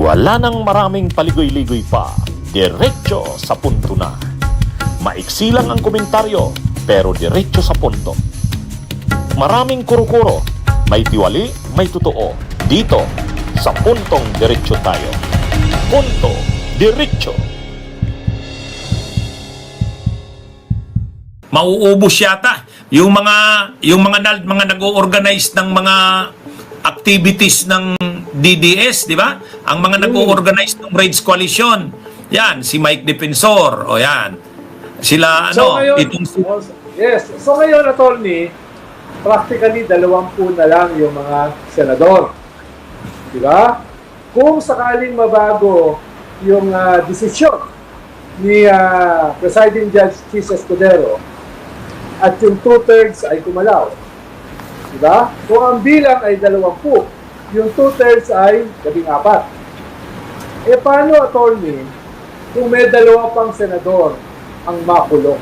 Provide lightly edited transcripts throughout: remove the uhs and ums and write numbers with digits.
Wala nang maraming paligoy-ligoy pa, diretso sa punto na. Maiksi lang ang komentaryo, pero diretso sa punto. Maraming kuro-kuro, may tiwali, may totoo. Dito, sa Puntong Diretso tayo. Punto Diretso. Mauubos yata yung mga nag-o-organize ng mga activities ng DDS, di ba? Ang mga nag-o-organize ng Raids Coalition. Yan, si Mike Defensor, o yan. Sila, So ngayon, itong... yes. So ngayon, attorney, practically 20 na lang yung mga senador. Di ba? Kung sakaling mabago yung desisyon ni Presiding Judge Chis Escudero at yung 2/3 ay kumalaw. Di ba? Kung ang bilang ay 20, yung 2/3 ay 14. Eh paano, attorney, kung may 2 pang senador ang makulong?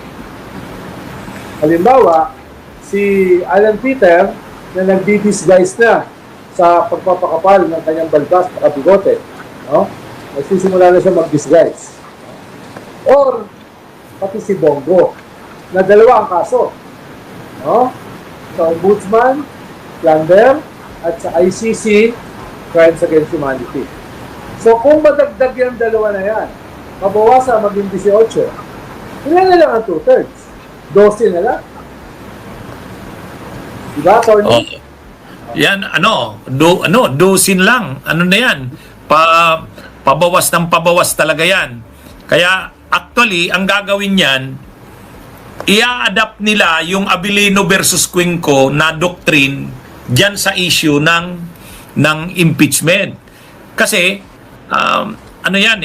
Halimbawa, si Alan Peter na nagdi-disguise na sa pagpapakapal ng kanyang balbas na kabigote. No? Nagsisimula na siya mag-disguise. Or, pati si Bongo, na 2 ang kaso. No? Sa Ombudsman, plunder, at sa ICC, Crimes Against Humanity. So, kung madagdag yung 2 na yan, mabawasan maging 18, ilan na lang ang 2/3? 12 na lang. Diba, Tony? Yan, dosin lang. Ano na yan? Pabawas ng pabawas talaga yan. Kaya, actually, ang gagawin yan, i-adapt nila yung Abilino versus Cuenco na doctrine dyan sa issue ng impeachment. Kasi, ano yan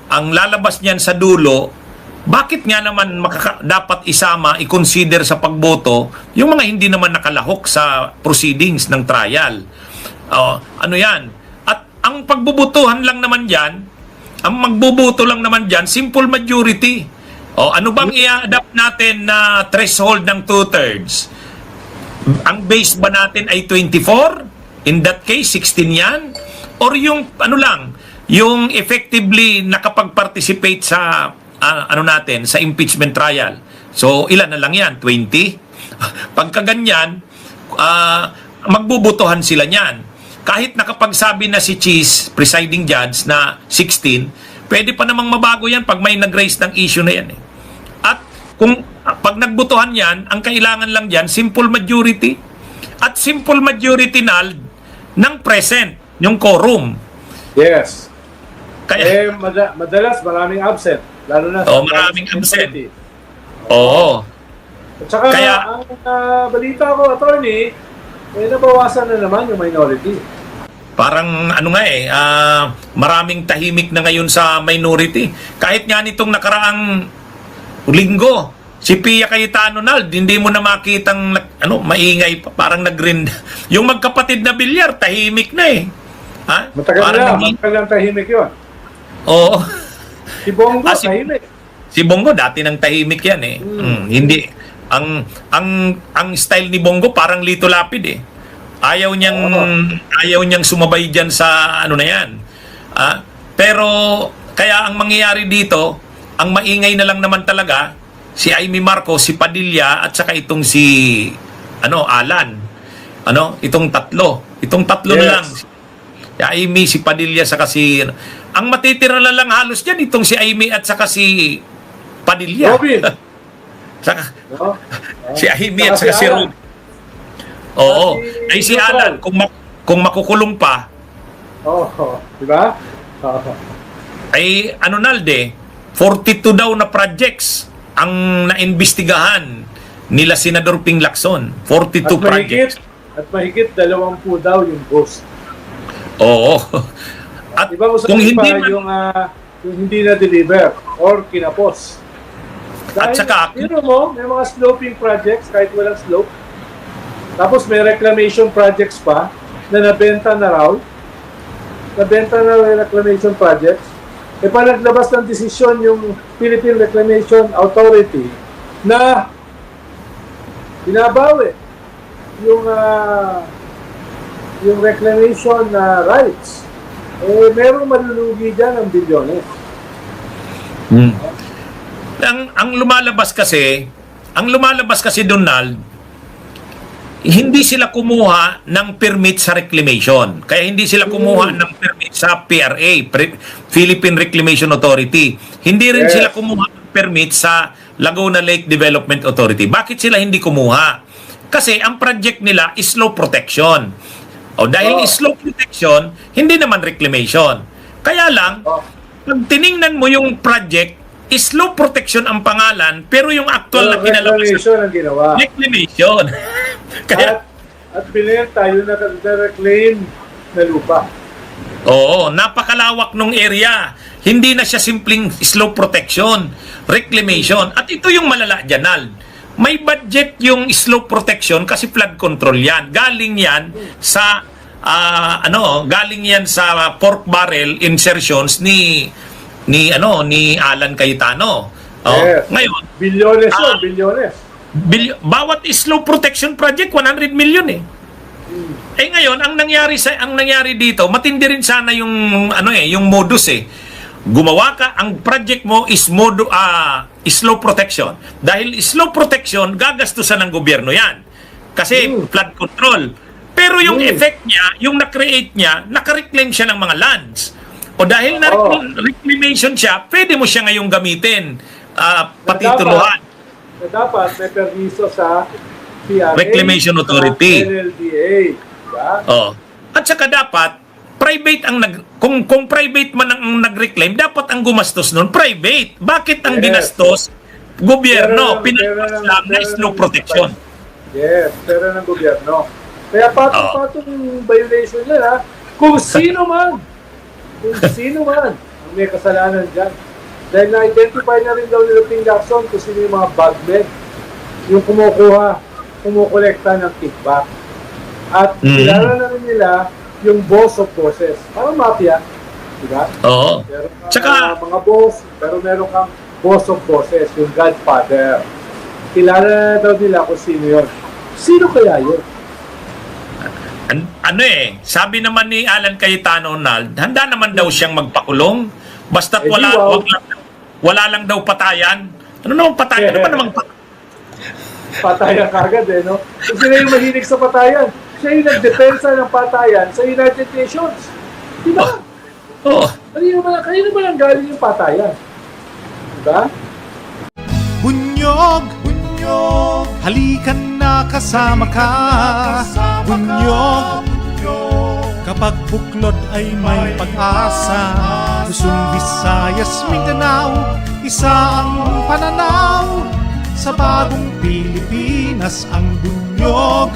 ang lalabas niyan sa dulo, bakit nga naman dapat isama, i-consider sa pagboto yung mga hindi naman nakalahok sa proceedings ng trial? Ano yan? At ang pagbubutuhan lang naman dyan, ang magbubuto lang naman dyan, simple majority. Ano bang i-adapt natin na threshold ng 2/3? Ang base ba natin ay 24? In that case, 16 yan? Or yung, yung effectively nakapag-participate sa sa impeachment trial. So, ilan na lang yan? 20? Pagka ganyan, magbubutuhan sila niyan. Kahit nakapagsabi na si Chis, presiding judge, na 16, pwede pa namang mabago yan pag may nag-raise ng issue na yan. At kung pag nagbutuhan yan, ang kailangan lang dyan, simple majority. At simple majority ng present, yung quorum. Yes. Kaya, Madalas maraming absent. Lalo na sa maraming absent. committee. Oo. At saka, ang balita ko, attorney, nabawasan na naman yung minority. Parang maraming tahimik na ngayon sa minority. Kahit nga nitong nakaraang linggo, si Pia Cayetano hindi mo na makitang maingay, parang nag-grind. Yung magkapatid na bilyar, tahimik na Matagal na tahimik yun. Oo. Si Bongo, tahimik. Si Bongo, dati nang tahimik yan Hindi. Ang style ni Bongo parang Lito Lapid Ayaw niyang sumabay dyan sa na yan. Pero, kaya ang mangyayari dito, ang maingay na lang naman talaga, si Amy Marcos, si Padilla, at saka itong si, Alan. Itong tatlo. Itong tatlo na lang. Si Amy, si Padilla, saka si... Ang matitira na lang halos dyan, itong si Amy at saka si Padilla. Robin. Saka, si Amy at saka si Robin. Oo. Ay si Alan, kung makukulong pa, diba? ay 42 daw na projects ang naimbestigahan nila Senador Ping Lacson. 42 projects. At mahigit 20 daw yung ghost. Oo. At kung hindi yung hindi na-deliver or kinapos. Dahil, at saka, may mga sloping projects kahit walang slope. Tapos may reclamation projects pa na nabenta na raw. Nabenta na reclamation projects. Pa naglabas ng desisyon yung Philippine Reclamation Authority na binabawi yung reclamation rights merong malulugi dyan ng bilyones. Ang lumalabas kasi Donald, hindi sila kumuha ng permit sa reclamation. Kaya hindi sila kumuha ng permit sa PRA, Philippine Reclamation Authority. Hindi rin Yes. sila kumuha ng permit sa Laguna Lake Development Authority. Bakit sila hindi kumuha? Kasi ang project nila is slow protection. O dahil is slow protection, hindi naman reclamation. Kaya lang, Oh. pag tiningnan mo yung project, is slow protection ang pangalan, pero yung actual na kinalabasan, Reclamation ang ginawa. reclamation. Kaya, At binenta yung na-reclaim na lupa. oo, napakalawak nung area. Hindi na siya simpleng slow protection, reclamation. At ito yung malala dyan, Al. May budget yung slow protection kasi flood control yan. Galing yan sa galing yan sa pork barrel insertions ni Alan Cayetano. Oh, Yes. ngayon, Bilyones yun, bilyones. bawat slow protection project 100 million eh. Eh ngayon, ang nangyari dito, matindi rin sana yung yung modus eh. Gumawa ka, ang project mo is slow protection. Dahil slow protection, gagastusan ng gobyerno 'yan. Kasi flood control. Pero yung effect niya, yung na-create niya, naka-reclaim siya ng mga lands. O dahil na reclamation siya, pwede mo siya ngayong gamitin, patituluhan. Na dapat may permiso sa PRA, Reclamation Authority. sa NLDA. Diba? Oh. At saka dapat private ang kung private man ang nag-reclaim, dapat ang gumastos noon private. Bakit ang Yes. ginastos gobyerno? Pera Pinalabas ng- lang na pera slow ng- protection. Yes, pera ng gobyerno. Kaya patong-patong violation yan, ha? Kung sino man ang may kasalanan dyan. Dahil na-identify na rin daw nila Ping Lacson kung sino yung mga bagmen, yung kumukolekta ng kickback. At kilala na rin nila yung boss of bosses. Parang mafia, di ba? Oo. Meron kang Tsaka- mga boss, pero meron kang boss of bosses, yung godfather. Kilala na daw nila kung sino yun. Sino kaya yun? Sabi naman ni Alan Cayetano, Nald, handa naman daw siyang magpakulong. Basta Eh, wala, di wow. wala lang daw patayan. Ano naman patayan? Ano ba namang Patayan kagad no? Kung sila yung mahilig sa patayan, siya yung nagdepensa ng patayan sa United Nations. Di ba? Oh. Kanino ba lang galing yung patayan? Di ba? Bunyog, bunyog, halikan na kasama ka. Bunyog, kapag buklod ay may pag-asa. Luzon, Visayas, Mindanao, isa ang pananaw. Sa bagong Pilipinas ang bunyog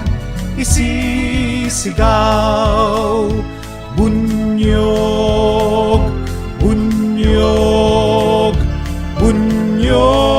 isisigaw. Bunyog, bunyog, bunyog.